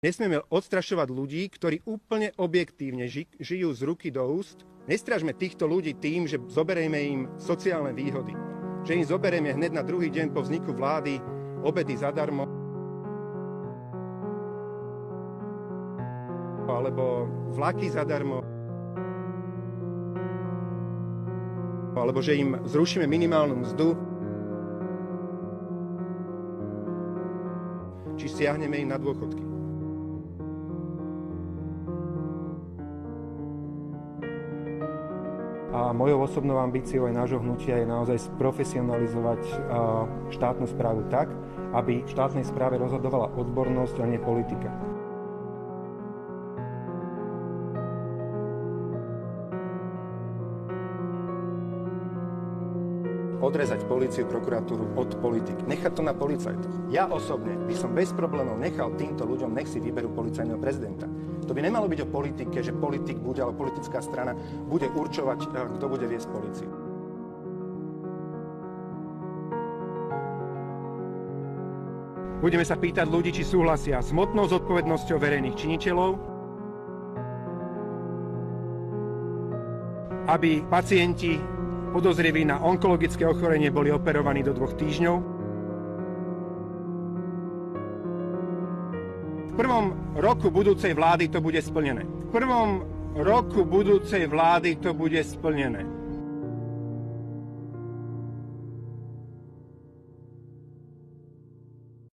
Nesmieme odstrašovať ľudí, ktorí úplne objektívne žijú z ruky do úst. Nestražme týchto ľudí tým, že zoberieme im sociálne výhody. Že im zoberieme hneď na druhý deň po vzniku vlády obedy zadarmo. Alebo vlaky zadarmo. Alebo že im zrušíme minimálnu mzdu. Či siahneme im na dôchodky. A mojou osobnou ambíciou aj nášho hnutia je naozaj sprofesionalizovať štátnu správu tak, aby v štátnej správe rozhodovala odbornosť a nie politika. Odrezať políciu, prokuratúru od politik. Nechať to na policajtoch. Ja osobne by som bez problémov nechal týmto ľuďom, nech si vyberú policajného prezidenta. To by nemalo byť o politike, že politik bude, ale politická strana bude určovať, kto bude viesť políciu. Budeme sa pýtať ľudí, či súhlasia s hmotnou zodpovednosťou verejných činiteľov, aby pacienti podozriví na onkologické ochorenie boli operovaní do 2 týždňov. V prvom roku budúcej vlády to bude splnené. V prvom roku budúcej vlády to bude splnené.